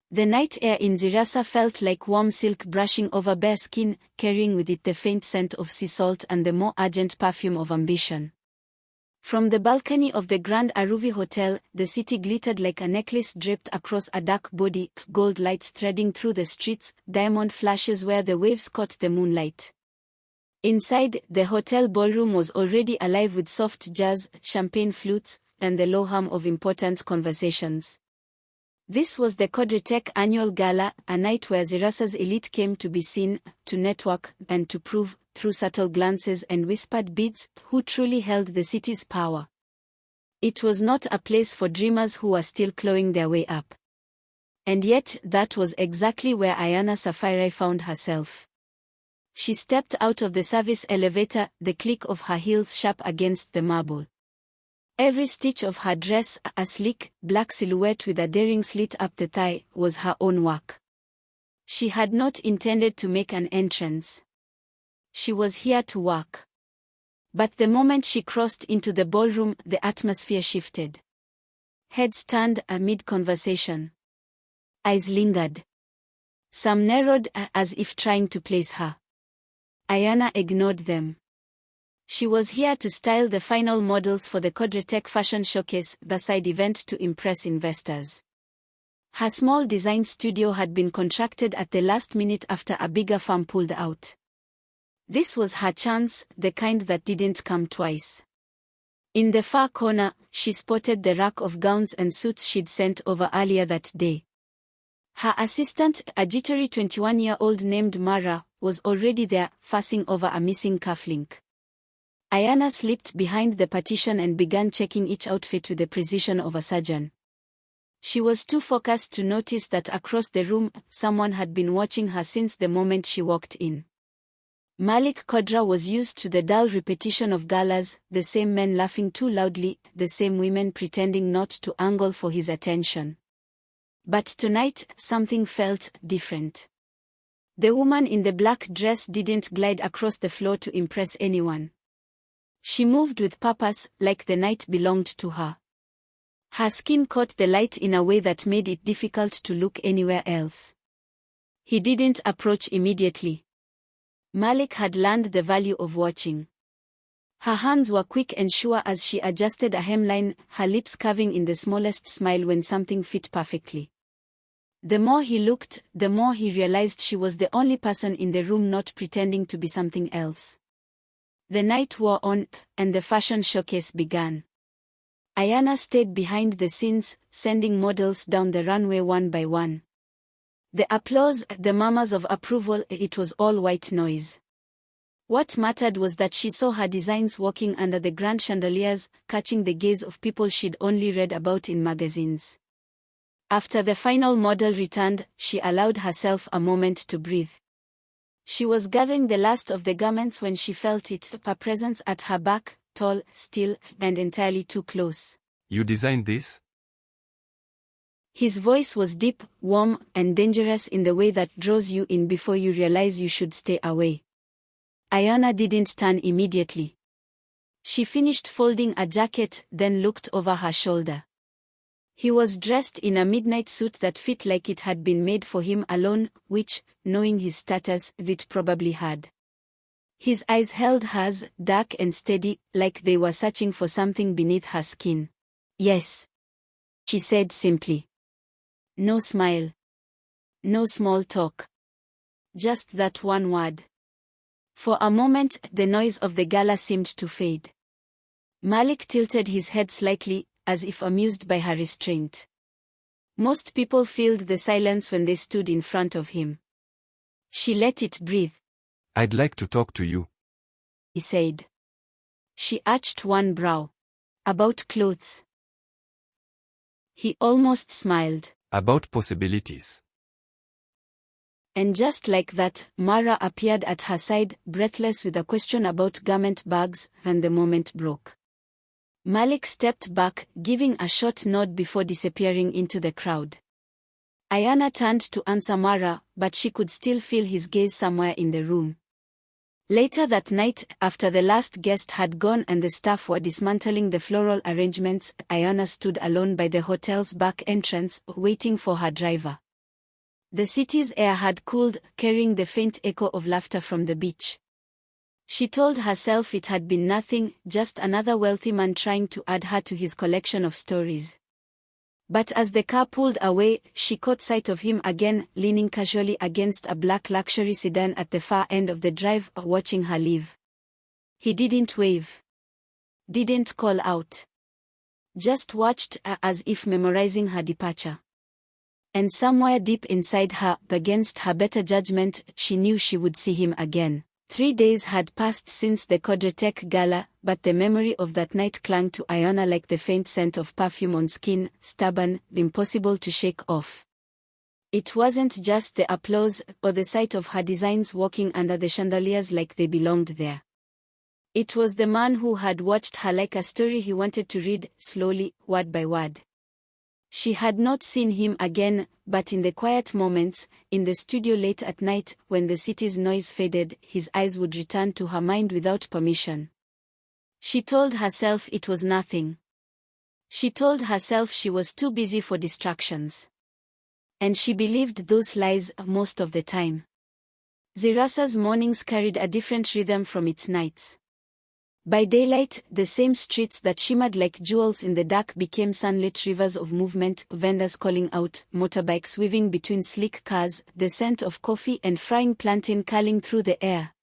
The night air in Zirasa felt like warm silk brushing over bare skin, carrying with it the faint scent of sea salt and the more urgent perfume of ambition. From the balcony of the Grand Aruvi Hotel, the city glittered like a necklace draped across a dark body, gold lights threading through the streets, diamond flashes where the waves caught the moonlight. Inside, the hotel ballroom was already alive with soft jazz, champagne flutes, and the low hum of important conversations. This was the Codretech annual gala, a night where Zirasa's elite came to be seen, to network, and to prove, through subtle glances and whispered bids, who truly held the city's power. It was not a place for dreamers who were still clawing their way up. And yet, that was exactly where Ayanna Safarai found herself. She stepped out of the service elevator, the click of her heels sharp against the marble. Every stitch of her dress, a sleek, black silhouette with a daring slit up the thigh, was her own work. She had not intended to make an entrance. She was here to work. But the moment she crossed into the ballroom, the atmosphere shifted. Heads turned amid conversation. Eyes lingered. Some narrowed as if trying to place her. Ayanna ignored them. She was here to style the final models for the Codretech Fashion Showcase, the side event to impress investors. Her small design studio had been contracted at the last minute after a bigger firm pulled out. This was her chance, the kind that didn't come twice. In the far corner, she spotted the rack of gowns and suits she'd sent over earlier that day. Her assistant, a jittery 21-year-old named Mara, was already there, fussing over a missing cufflink. Ayanna slipped behind the partition and began checking each outfit with the precision of a surgeon. She was too focused to notice that across the room, someone had been watching her since the moment she walked in. Malik Kodra was used to the dull repetition of galas, the same men laughing too loudly, the same women pretending not to angle for his attention. But tonight, something felt different. The woman in the black dress didn't glide across the floor to impress anyone. She moved with purpose, like the night belonged to her. Her skin caught the light in a way that made it difficult to look anywhere else. He didn't approach immediately. Malik had learned the value of watching. Her hands were quick and sure as she adjusted a hemline, her lips curving in the smallest smile when something fit perfectly. The more he looked, the more he realized she was the only person in the room not pretending to be something else. The night wore on, and the fashion showcase began. Ayanna stayed behind the scenes, sending models down the runway one by one. The applause, the murmurs of approval, it was all white noise. What mattered was that she saw her designs walking under the grand chandeliers, catching the gaze of people she'd only read about in magazines. After the final model returned, she allowed herself a moment to breathe. She was gathering the last of the garments when she felt it, her presence at her back, tall, still, and entirely too close. You designed this? His voice was deep, warm, and dangerous in the way that draws you in before you realize you should stay away. Ayanna didn't turn immediately. She finished folding a jacket, then looked over her shoulder. He was dressed in a midnight suit that fit like it had been made for him alone, which, knowing his status, it probably had. His eyes held hers, dark and steady, like they were searching for something beneath her skin. "Yes," she said simply. No smile. No small talk. Just that one word. For a moment, the noise of the gala seemed to fade. Malik tilted his head slightly, as if amused by her restraint. Most people filled the silence when they stood in front of him. She let it breathe. I'd like to talk to you, he said. She arched one brow. About clothes. He almost smiled. About possibilities. And just like that, Mara appeared at her side, breathless with a question about garment bags, and the moment broke. Malik stepped back, giving a short nod before disappearing into the crowd. Ayanna turned to answer Mara, but she could still feel his gaze somewhere in the room. Later that night, after the last guest had gone and the staff were dismantling the floral arrangements, Ayanna stood alone by the hotel's back entrance, waiting for her driver. The city's air had cooled, carrying the faint echo of laughter from the beach. She told herself it had been nothing, just another wealthy man trying to add her to his collection of stories. But as the car pulled away, she caught sight of him again, leaning casually against a black luxury sedan at the far end of the drive, watching her leave. He didn't wave. Didn't call out. Just watched her as if memorizing her departure. And somewhere deep inside her, against her better judgment, she knew she would see him again. 3 days had passed since the Quadratech Gala, but the memory of that night clung to Ayanna like the faint scent of perfume on skin, stubborn, impossible to shake off. It wasn't just the applause, or the sight of her designs walking under the chandeliers like they belonged there. It was the man who had watched her like a story he wanted to read, slowly, word by word. She had not seen him again, but in the quiet moments, in the studio late at night, when the city's noise faded, his eyes would return to her mind without permission. She told herself it was nothing. She told herself she was too busy for distractions. And she believed those lies most of the time. Zirasa's mornings carried a different rhythm from its nights. By daylight, the same streets that shimmered like jewels in the dark became sunlit rivers of movement, vendors calling out, motorbikes weaving between sleek cars, the scent of coffee and frying plantain curling through the air.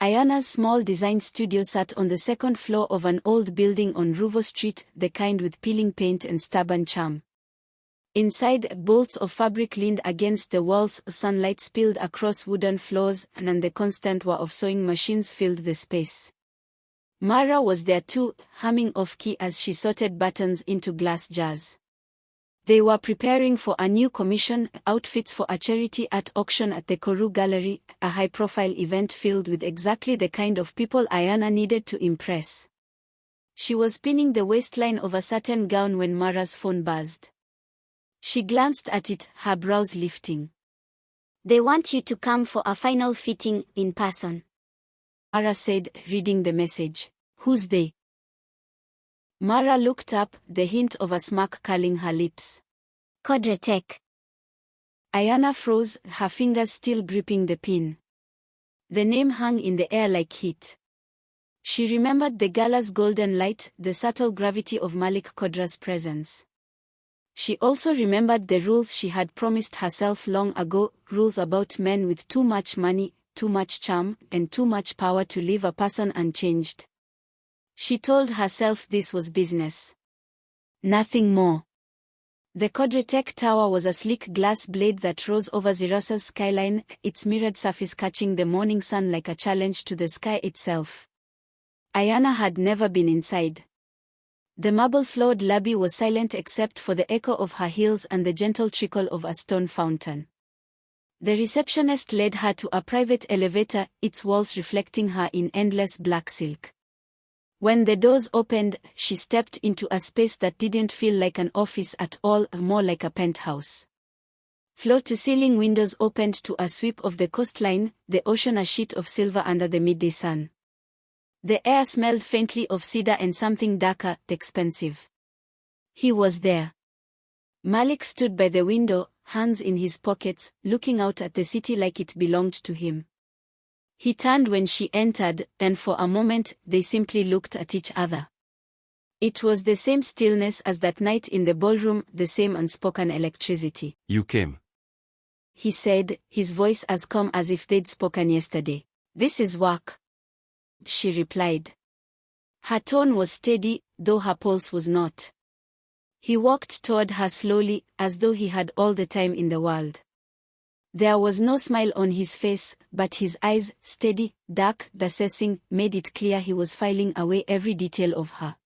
Ayanna's small design studio sat on the second floor of an old building on Ruvo Street, the kind with peeling paint and stubborn charm. Inside, bolts of fabric leaned against the walls, sunlight spilled across wooden floors, and the constant whir of sewing machines filled the space. Mara was there too, humming off-key as she sorted buttons into glass jars. They were preparing for a new commission, outfits for a charity art auction at the Koru Gallery, a high-profile event filled with exactly the kind of people Ayanna needed to impress. She was pinning the waistline of a certain gown when Mara's phone buzzed. She glanced at it, her brows lifting. "They want you to come for a final fitting, in person," Mara said, reading the message. "Who's they?" Mara looked up, the hint of a smirk curling her lips. "Quadratech." Ayanna froze, her fingers still gripping the pin. The name hung in the air like heat. She remembered the gala's golden light, the subtle gravity of Malik Kodra's presence. She also remembered the rules she had promised herself long ago, rules about men with too much money, too much charm, and too much power to leave a person unchanged. She told herself this was business. Nothing more. The Quadratech Tower was a sleek glass blade that rose over Zirasa's skyline, its mirrored surface catching the morning sun like a challenge to the sky itself. Ayanna had never been inside. The marble-floored lobby was silent except for the echo of her heels and the gentle trickle of a stone fountain. The receptionist led her to a private elevator, its walls reflecting her in endless black silk. When the doors opened, she stepped into a space that didn't feel like an office at all, more like a penthouse. Floor-to-ceiling windows opened to a sweep of the coastline, the ocean a sheet of silver under the midday sun. The air smelled faintly of cedar and something darker, expensive. He was there. Malik stood by the window, hands in his pockets, looking out at the city like it belonged to him. He turned when she entered, and for a moment, they simply looked at each other. It was the same stillness as that night in the ballroom, the same unspoken electricity. You came. He said, his voice as calm as if they'd spoken yesterday. "This is work," she replied. Her tone was steady, though her pulse was not. He walked toward her slowly, as though he had all the time in the world. There was no smile on his face, but his eyes, steady, dark, assessing, made it clear he was filing away every detail of her.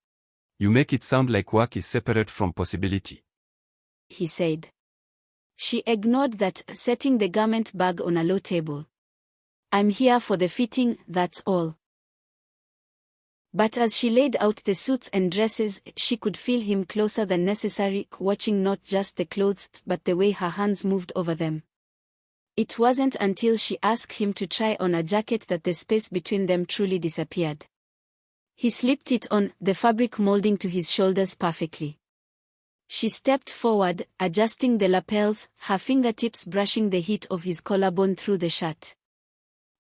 You make it sound like work is separate from possibility, he said. She ignored that, setting the garment bag on a low table. "I'm here for the fitting, that's all." But as she laid out the suits and dresses, she could feel him closer than necessary, watching not just the clothes but the way her hands moved over them. It wasn't until she asked him to try on a jacket that the space between them truly disappeared. He slipped it on, the fabric molding to his shoulders perfectly. She stepped forward, adjusting the lapels, her fingertips brushing the heat of his collarbone through the shirt.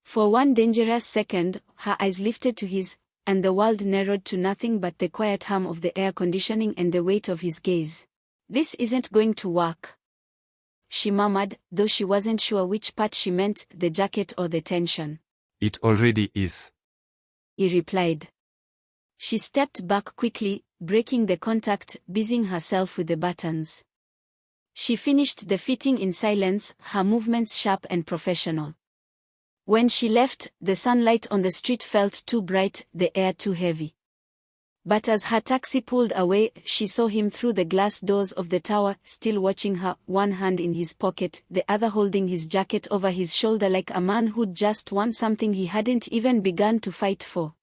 For one dangerous second, her eyes lifted to his, and the world narrowed to nothing but the quiet hum of the air conditioning and the weight of his gaze. "This isn't going to work," she murmured, though she wasn't sure which part she meant, the jacket or the tension. It already is. He replied. She stepped back quickly, breaking the contact, busying herself with the buttons. She finished the fitting in silence, her movements sharp and professional. When she left, the sunlight on the street felt too bright, the air too heavy. But as her taxi pulled away, she saw him through the glass doors of the tower, still watching her, one hand in his pocket, the other holding his jacket over his shoulder like a man who'd just won something he hadn't even begun to fight for.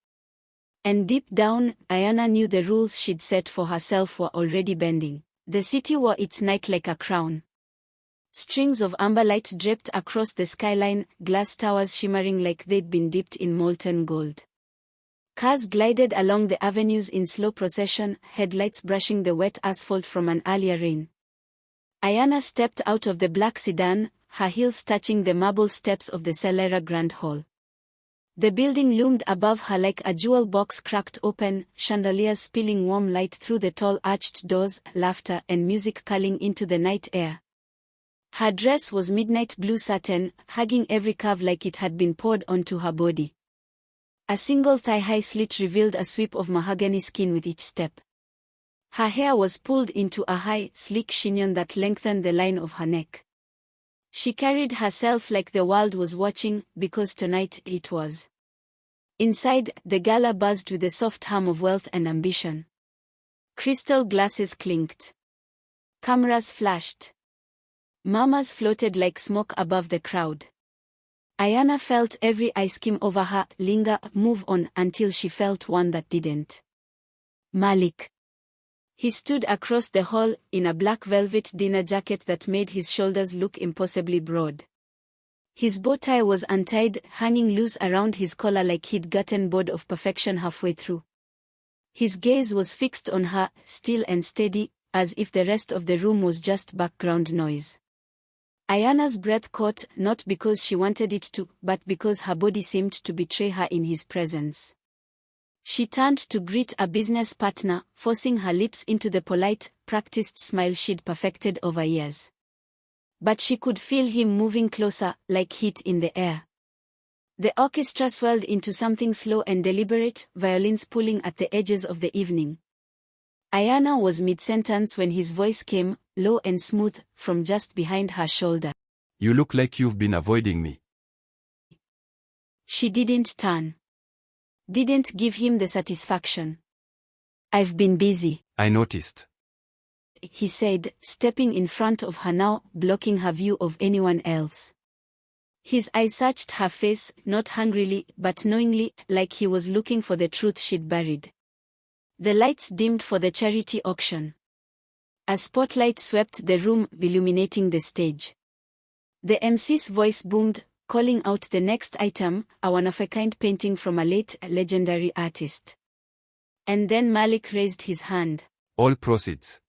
And deep down, Ayanna knew the rules she'd set for herself were already bending. The city wore its night like a crown. Strings of amber light draped across the skyline, glass towers shimmering like they'd been dipped in molten gold. Cars glided along the avenues in slow procession, headlights brushing the wet asphalt from an earlier rain. Ayanna stepped out of the black sedan, her heels touching the marble steps of the Celera Grand Hall. The building loomed above her like a jewel box cracked open, chandeliers spilling warm light through the tall arched doors, laughter and music curling into the night air. Her dress was midnight blue satin, hugging every curve like it had been poured onto her body. A single thigh-high slit revealed a sweep of mahogany skin with each step. Her hair was pulled into a high, sleek chignon that lengthened the line of her neck. She carried herself like the world was watching, because tonight it was. Inside, the gala buzzed with the soft hum of wealth and ambition. Crystal glasses clinked. Cameras flashed. Mamas floated like smoke above the crowd. Ayanna felt every eye skim over her, linger, move on, until she felt one that didn't. Malik. He stood across the hall, in a black velvet dinner jacket that made his shoulders look impossibly broad. His bow tie was untied, hanging loose around his collar like he'd gotten bored of perfection halfway through. His gaze was fixed on her, still and steady, as if the rest of the room was just background noise. Ayanna's breath caught, not because she wanted it to, but because her body seemed to betray her in his presence. She turned to greet a business partner, forcing her lips into the polite, practiced smile she'd perfected over years. But she could feel him moving closer, like heat in the air. The orchestra swelled into something slow and deliberate, violins pulling at the edges of the evening. Ayanna was mid-sentence when his voice came, low and smooth, from just behind her shoulder. You look like you've been avoiding me. She didn't turn. Didn't give him the satisfaction. I've been busy, I noticed. he said, stepping in front of her now, blocking her view of anyone else. His eyes searched her face, not hungrily, but knowingly, like he was looking for the truth she'd buried. The lights dimmed for the charity auction. A spotlight swept the room, illuminating the stage. The MC's voice boomed, calling out the next item, a one-of-a-kind painting from a late, legendary artist. And then Malik raised his hand. All proceeds.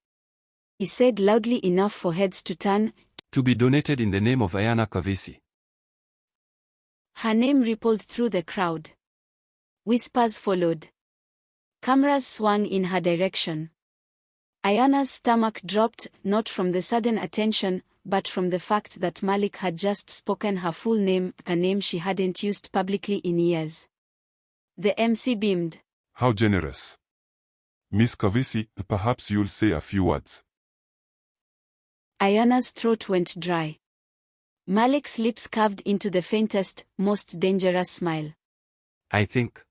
He said loudly enough for heads to turn. To be donated in the name of Ayanna Kavisi. Her name rippled through the crowd. Whispers followed. Cameras swung in her direction. Ayanna's stomach dropped, not from the sudden attention, but from the fact that Malik had just spoken her full name, a name she hadn't used publicly in years. The MC beamed. How generous. Miss Kavisi, perhaps you'll say a few words. Ayanna's throat went dry. Malik's lips curved into the faintest, most dangerous smile. I think.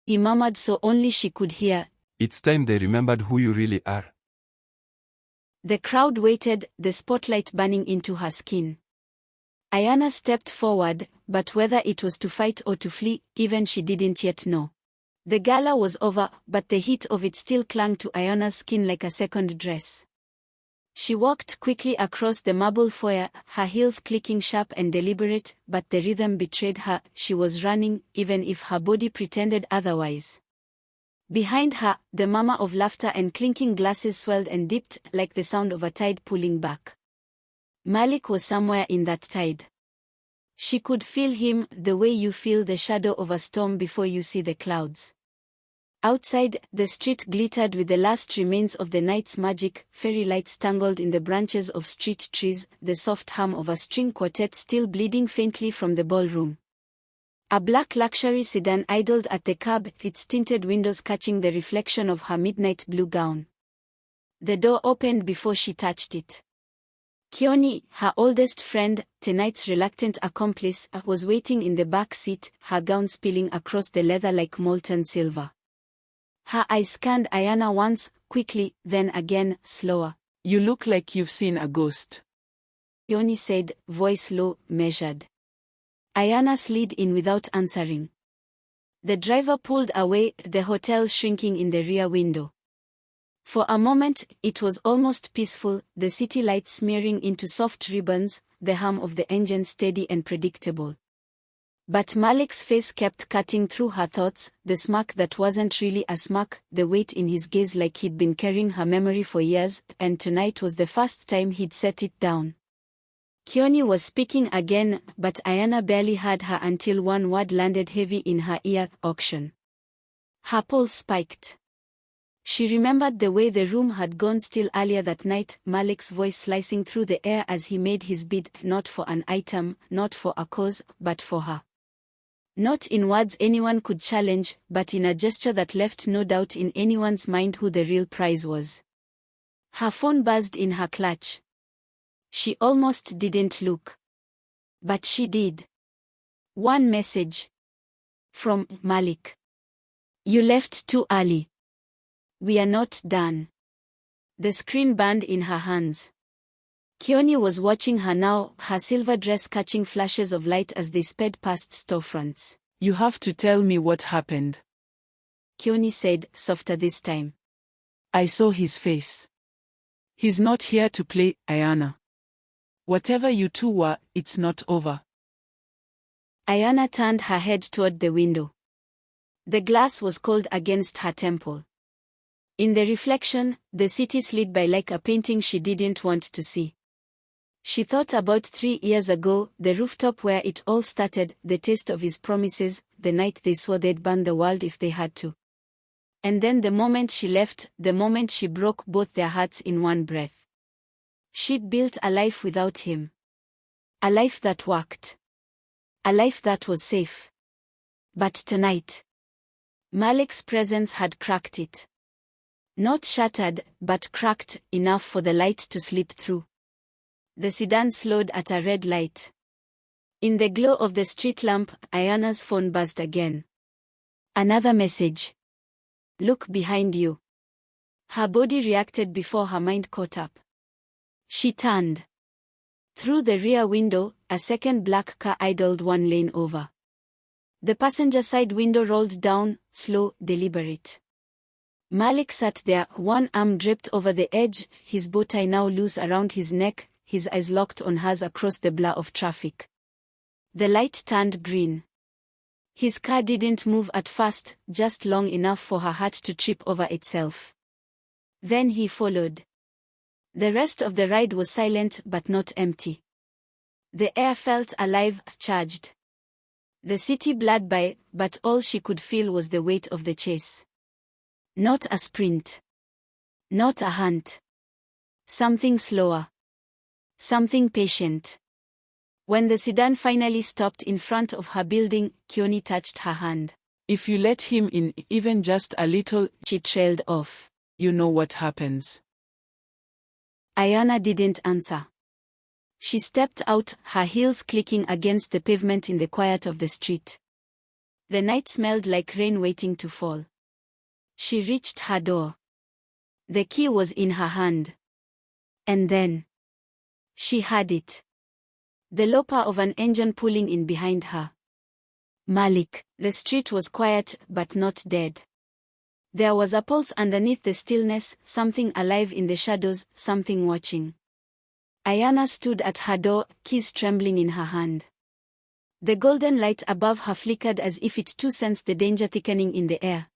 He murmured so only she could hear. It's time they remembered who you really are. The crowd waited, the spotlight burning into her skin. Ayanna stepped forward, but whether it was to fight or to flee, even she didn't yet know. The gala was over, but the heat of it still clung to Ayanna's skin like a second dress. She walked quickly across the marble foyer, her heels clicking sharp and deliberate, but the rhythm betrayed her. She was running, even if her body pretended otherwise. Behind her, the murmur of laughter and clinking glasses swelled and dipped like the sound of a tide pulling back. Malik was somewhere in that tide. She could feel him, the way you feel the shadow of a storm before you see the clouds. Outside, the street glittered with the last remains of the night's magic, fairy lights tangled in the branches of street trees, the soft hum of a string quartet still bleeding faintly from the ballroom. A black luxury sedan idled at the curb, its tinted windows catching the reflection of her midnight blue gown. The door opened before she touched it. Keone, her oldest friend, tonight's reluctant accomplice, was waiting in the back seat, her gown spilling across the leather like molten silver. Her eyes scanned Ayanna once, quickly, then again, slower. "You look like you've seen a ghost," Keone said, voice low, measured. Ayanna slid in without answering. The driver pulled away, the hotel shrinking in the rear window. For a moment, it was almost peaceful, the city lights smearing into soft ribbons, the hum of the engine steady and predictable. But Malik's face kept cutting through her thoughts, the smirk that wasn't really a smirk, the weight in his gaze like he'd been carrying her memory for years, and tonight was the first time he'd set it down. Keone was speaking again, but Ayanna barely heard her until one word landed heavy in her ear, auction. Her pulse spiked. She remembered the way the room had gone still earlier that night, Malik's voice slicing through the air as he made his bid, not for an item, not for a cause, but for her. Not in words anyone could challenge, but in a gesture that left no doubt in anyone's mind who the real prize was. Her phone buzzed in her clutch. She almost didn't look. But she did. One message. From Malik. "You left too early. We are not done." The screen burned in her hands. Keone was watching her now, her silver dress catching flashes of light as they sped past storefronts. "You have to tell me what happened," Keone said, softer this time. "I saw his face. He's not here to play, Ayanna. Whatever you two were, it's not over." Ayanna turned her head toward the window. The glass was cold against her temple. In the reflection, the city slid by like a painting she didn't want to see. She thought about 3 years ago, the rooftop where it all started, the taste of his promises, the night they swore they'd burn the world if they had to. And then the moment she left, the moment she broke both their hearts in one breath. She'd built a life without him. A life that worked. A life that was safe. But tonight, Malik's presence had cracked it. Not shattered, but cracked enough for the light to slip through. The sedan slowed at a red light. In the glow of the street lamp, Ayanna's phone buzzed again. Another message. "Look behind you." Her body reacted before her mind caught up. She turned. Through the rear window, a second black car idled 1 lane over. The passenger side window rolled down, slow, deliberate. Malik sat there, one arm draped over the edge, his bow tie now loose around his neck, his eyes locked on hers across the blur of traffic. The light turned green. His car didn't move at first, just long enough for her heart to trip over itself. Then he followed. The rest of the ride was silent but not empty. The air felt alive, charged. The city blurred by, but all she could feel was the weight of the chase. Not a sprint. Not a hunt. Something slower. Something patient. When the sedan finally stopped in front of her building, Keone touched her hand. "If you let him in, even just a little," she trailed off. "you know what happens." Ayanna didn't answer. She stepped out, her heels clicking against the pavement in the quiet of the street. The night smelled like rain waiting to fall. She reached her door. The key was in her hand. And then she had it. The lopper of an engine pulling in behind her. Malik. The street was quiet, but not dead. There was a pulse underneath the stillness, something alive in the shadows, something watching. Ayanna stood at her door, keys trembling in her hand. The golden light above her flickered as if it too sensed the danger thickening in the air.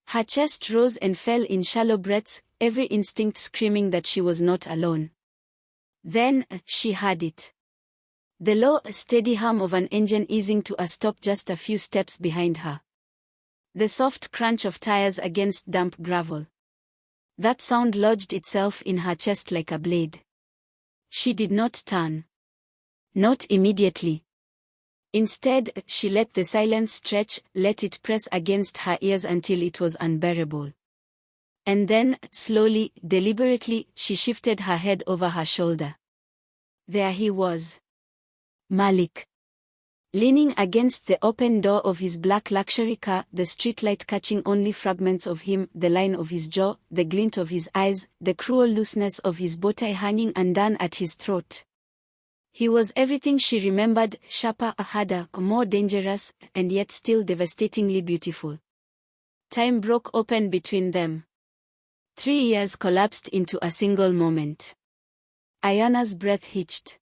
Her chest rose and fell in shallow breaths, every instinct screaming that she was not alone. Then, she heard it. The low, steady hum of an engine easing to a stop just a few steps behind her. The soft crunch of tires against damp gravel. That sound lodged itself in her chest like a blade. She did not turn. Not immediately. Instead, she let the silence stretch, let it press against her ears until it was unbearable. And then, slowly, deliberately, she shifted her head over her shoulder. There he was. Malik. Leaning against the open door of his black luxury car, the streetlight catching only fragments of him, the line of his jaw, the glint of his eyes, the cruel looseness of his bowtie hanging undone at his throat. He was everything she remembered, sharper, harder, more dangerous, and yet still devastatingly beautiful. Time broke open between them. 3 years collapsed into a single moment. Ayanna's breath hitched.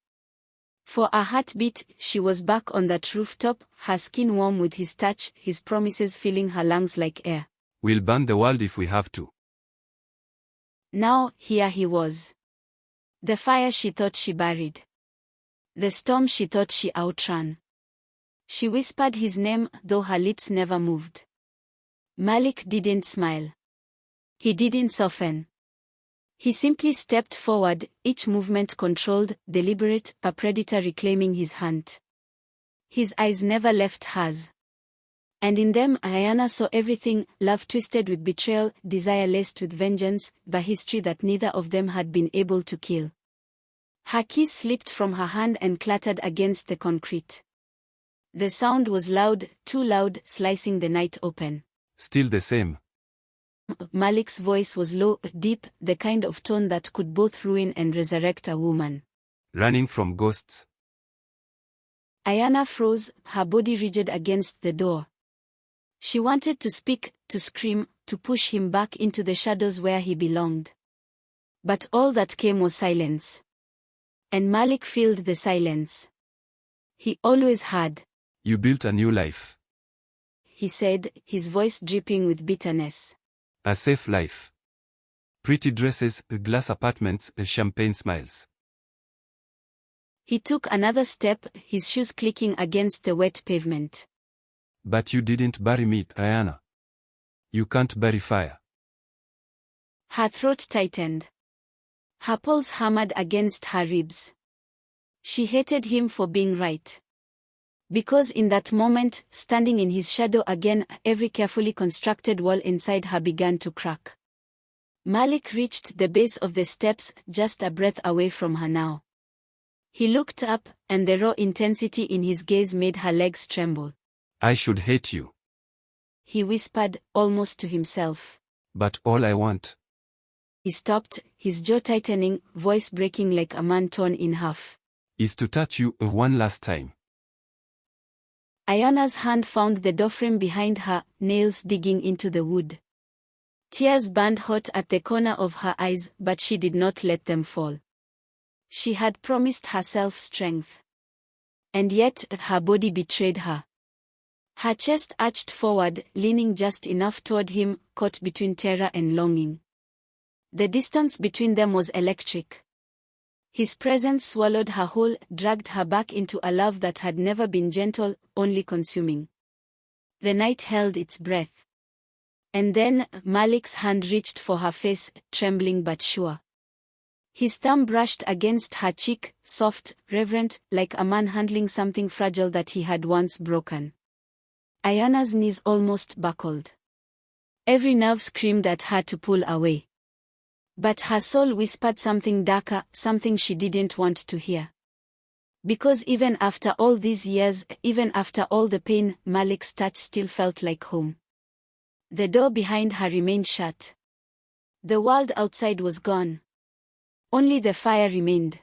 For a heartbeat, she was back on that rooftop, her skin warm with his touch, his promises filling her lungs like air. We'll burn the world if we have to. Now, here he was. The fire she thought she buried. The storm she thought she outran. She whispered his name, though her lips never moved. Malik didn't smile. He didn't soften. He simply stepped forward, each movement controlled, deliberate, a predator reclaiming his hunt. His eyes never left hers. And in them Ayanna saw everything, love twisted with betrayal, desire laced with vengeance, but history that neither of them had been able to kill. Her keys slipped from her hand and clattered against the concrete. The sound was loud, too loud, slicing the night open. Still the same. Malik's voice was low, deep, the kind of tone that could both ruin and resurrect a woman. Running from ghosts. Ayanna froze, her body rigid against the door. She wanted to speak, to scream, to push him back into the shadows where he belonged. But all that came was silence. And Malik filled the silence. He always had. You built a new life. He said, his voice dripping with bitterness. A safe life. Pretty dresses, glass apartments, champagne smiles. He took another step, his shoes clicking against the wet pavement. But you didn't bury me, Ayanna. You can't bury fire. Her throat tightened. Her pulse hammered against her ribs. She hated him for being right. Because in that moment, standing in his shadow again, every carefully constructed wall inside her began to crack. Malik reached the base of the steps, just a breath away from her now. He looked up, and the raw intensity in his gaze made her legs tremble. I should hate you. He whispered, almost to himself. But all I want. He stopped, his jaw tightening, voice breaking like a man torn in half. Is to touch you one last time. Ayanna's hand found the doorframe behind her, nails digging into the wood. Tears burned hot at the corner of her eyes, but she did not let them fall. She had promised herself strength. And yet, her body betrayed her. Her chest arched forward, leaning just enough toward him, caught between terror and longing. The distance between them was electric. His presence swallowed her whole, dragged her back into a love that had never been gentle, only consuming. The night held its breath. And then, Malik's hand reached for her face, trembling but sure. His thumb brushed against her cheek, soft, reverent, like a man handling something fragile that he had once broken. Ayanna's knees almost buckled. Every nerve screamed at her to pull away. But her soul whispered something darker, something she didn't want to hear. Because even after all these years, even after all the pain, Malik's touch still felt like home. The door behind her remained shut. The world outside was gone. Only the fire remained.